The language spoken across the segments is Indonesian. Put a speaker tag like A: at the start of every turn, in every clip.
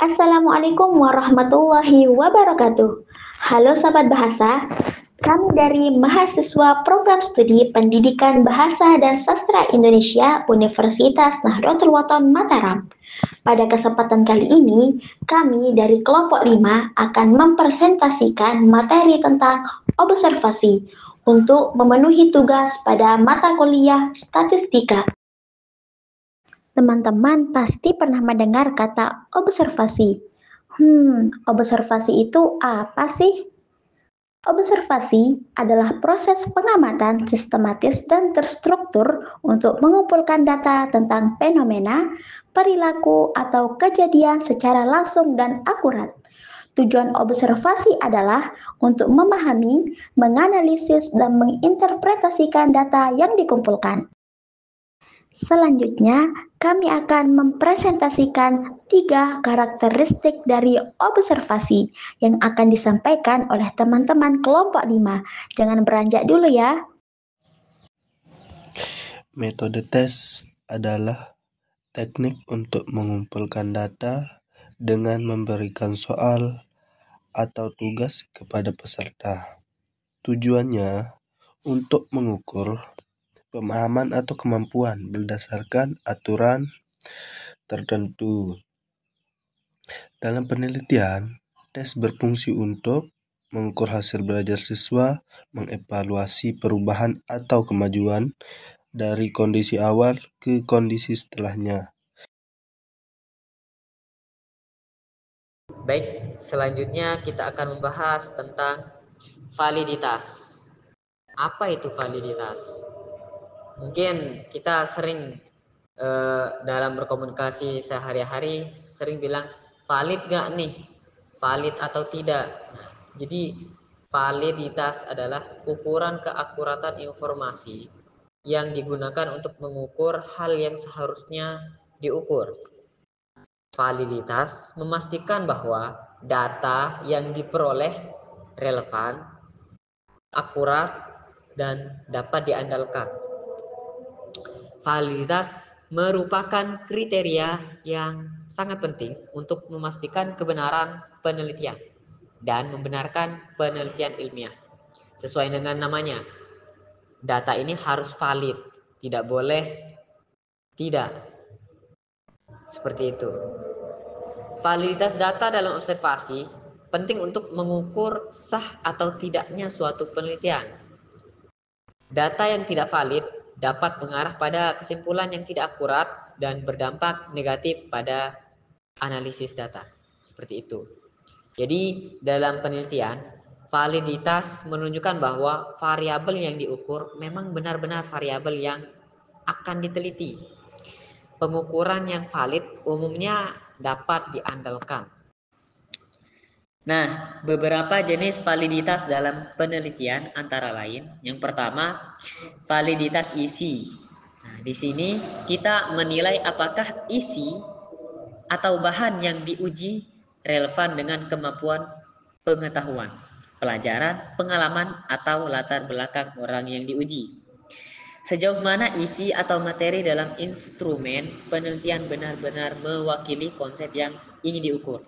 A: Assalamualaikum warahmatullahi wabarakatuh. Halo sahabat bahasa, kami dari mahasiswa Program Studi Pendidikan Bahasa dan Sastra Indonesia Universitas Nahdlatul Ulama Mataram. Pada kesempatan kali ini, kami dari kelompok 5 akan mempresentasikan materi tentang observasi untuk memenuhi tugas pada mata kuliah statistika. Teman-teman pasti pernah mendengar kata observasi. Observasi itu apa sih? Observasi adalah proses pengamatan sistematis dan terstruktur untuk mengumpulkan data tentang fenomena, perilaku, atau kejadian secara langsung dan akurat. Tujuan observasi adalah untuk memahami, menganalisis, dan menginterpretasikan data yang dikumpulkan. Selanjutnya, kami akan mempresentasikan 3 karakteristik dari observasi yang akan disampaikan oleh teman-teman kelompok 5. Jangan beranjak dulu ya.
B: Metode tes adalah teknik untuk mengumpulkan data dengan memberikan soal atau tugas kepada peserta. Tujuannya untuk mengukur pemahaman atau kemampuan berdasarkan aturan tertentu. Dalam penelitian, tes berfungsi untuk mengukur hasil belajar siswa, mengevaluasi perubahan atau kemajuan dari kondisi awal ke kondisi setelahnya.
C: Baik, selanjutnya kita akan membahas tentang validitas. Apa itu validitas? Mungkin kita sering dalam berkomunikasi sehari-hari sering bilang valid gak nih? Valid atau tidak? Nah, jadi validitas adalah ukuran keakuratan informasi yang digunakan untuk mengukur hal yang seharusnya diukur. Validitas memastikan bahwa data yang diperoleh relevan, akurat, dan dapat diandalkan. Validitas merupakan kriteria yang sangat penting untuk memastikan kebenaran penelitian dan membenarkan penelitian ilmiah. Sesuai dengan namanya, data ini harus valid, tidak boleh tidak. Seperti itu. Validitas data dalam observasi penting untuk mengukur sah atau tidaknya suatu penelitian. Data yang tidak valid dapat mengarah pada kesimpulan yang tidak akurat dan berdampak negatif pada analisis data. Seperti itu. Jadi dalam penelitian, validitas menunjukkan bahwa variabel yang diukur memang benar-benar variabel yang akan diteliti. Pengukuran yang valid umumnya dapat diandalkan. Nah, beberapa jenis validitas dalam penelitian antara lain, yang pertama, validitas isi. Nah, di sini kita menilai apakah isi atau bahan yang diuji relevan dengan kemampuan pengetahuan, pelajaran, pengalaman, atau latar belakang orang yang diuji. Sejauh mana isi atau materi dalam instrumen penelitian benar-benar mewakili konsep yang ingin diukur.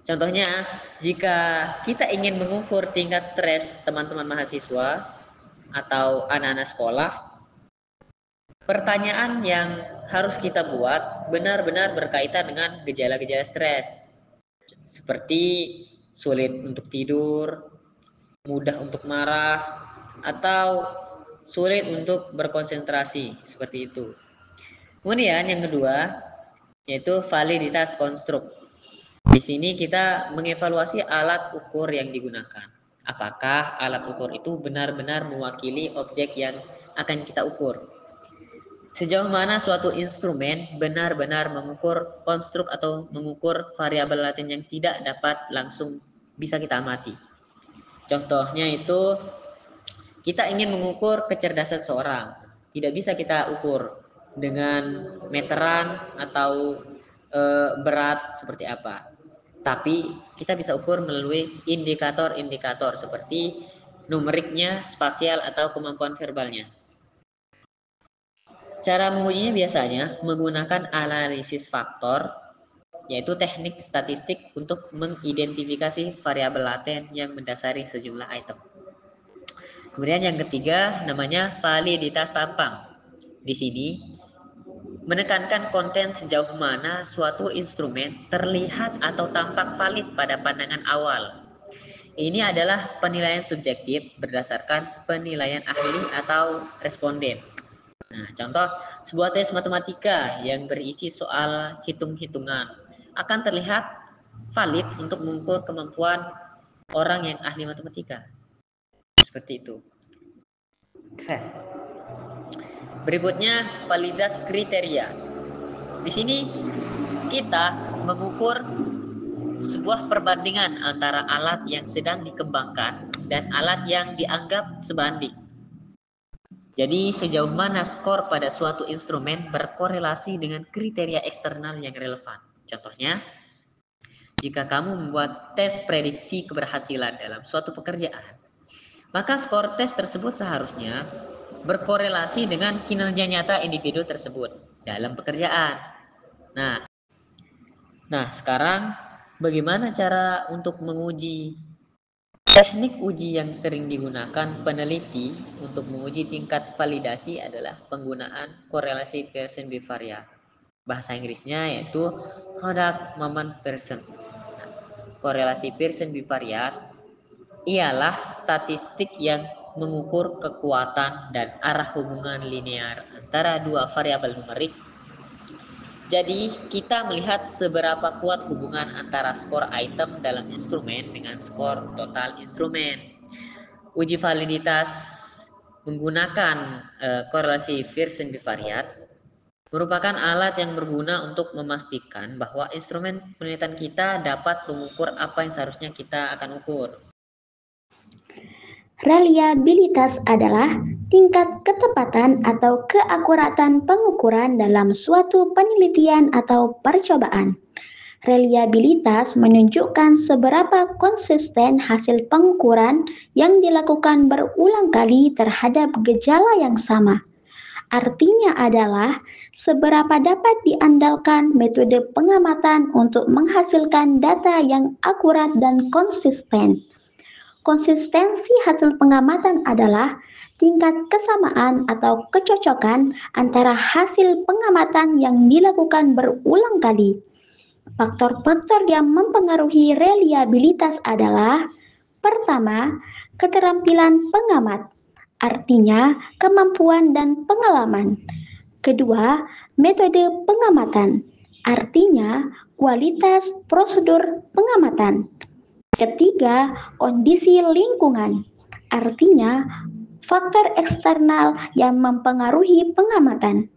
C: Contohnya, jika kita ingin mengukur tingkat stres teman-teman mahasiswa atau anak-anak sekolah, pertanyaan yang harus kita buat benar-benar berkaitan dengan gejala-gejala stres. Seperti sulit untuk tidur, mudah untuk marah, atau sulit untuk berkonsentrasi, seperti itu. Kemudian yang kedua, yaitu validitas konstruk. Di sini kita mengevaluasi alat ukur yang digunakan. Apakah alat ukur itu benar-benar mewakili objek yang akan kita ukur? Sejauh mana suatu instrumen benar-benar mengukur konstruk atau mengukur variabel laten yang tidak dapat langsung bisa kita amati. Contohnya itu, kita ingin mengukur kecerdasan seorang. Tidak bisa kita ukur dengan meteran atau berat seperti apa. Tapi kita bisa ukur melalui indikator-indikator seperti numeriknya, spasial, atau kemampuan verbalnya. Cara mengujinya biasanya menggunakan analisis faktor yaitu teknik statistik untuk mengidentifikasi variabel laten yang mendasari sejumlah item. Kemudian yang ketiga namanya validitas tampang. Di sini menekankan konten sejauh mana suatu instrumen terlihat atau tampak valid pada pandangan awal. Ini adalah penilaian subjektif berdasarkan penilaian ahli atau responden. Nah, contoh sebuah tes matematika yang berisi soal hitung-hitungan akan terlihat valid untuk mengukur kemampuan orang yang ahli matematika. Seperti itu. Oke. Berikutnya validitas kriteria. Di sini kita mengukur sebuah perbandingan antara alat yang sedang dikembangkan dan alat yang dianggap sebanding. Jadi sejauh mana skor pada suatu instrumen berkorelasi dengan kriteria eksternal yang relevan. Contohnya, jika kamu membuat tes prediksi keberhasilan dalam suatu pekerjaan, maka skor tes tersebut seharusnya berkorelasi dengan kinerja nyata individu tersebut dalam pekerjaan. Nah, sekarang bagaimana cara untuk menguji? Teknik uji yang sering digunakan peneliti untuk menguji tingkat validasi adalah penggunaan korelasi Pearson bivariat. Bahasa Inggrisnya yaitu product moment Pearson. Korelasi Pearson bivariat ialah statistik yang mengukur kekuatan dan arah hubungan linear antara dua variabel numerik. Jadi, kita melihat seberapa kuat hubungan antara skor item dalam instrumen dengan skor total instrumen. Uji validitas menggunakan korelasi Pearson bivariat merupakan alat yang berguna untuk memastikan bahwa instrumen penelitian kita dapat mengukur apa yang seharusnya kita akan ukur.
A: Reliabilitas adalah tingkat ketepatan atau keakuratan pengukuran dalam suatu penelitian atau percobaan. Reliabilitas menunjukkan seberapa konsisten hasil pengukuran yang dilakukan berulang kali terhadap gejala yang sama. Artinya adalah seberapa dapat diandalkan metode pengamatan untuk menghasilkan data yang akurat dan konsisten. Konsistensi hasil pengamatan adalah tingkat kesamaan atau kecocokan antara hasil pengamatan yang dilakukan berulang kali. Faktor-faktor yang mempengaruhi reliabilitas adalah: pertama, keterampilan pengamat, artinya kemampuan dan pengalaman. Kedua, metode pengamatan, artinya kualitas prosedur pengamatan. Ketiga, kondisi lingkungan, artinya faktor eksternal yang mempengaruhi pengamatan.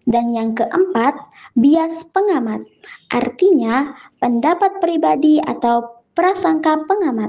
A: Dan yang keempat, bias pengamat, artinya pendapat pribadi atau prasangka pengamat.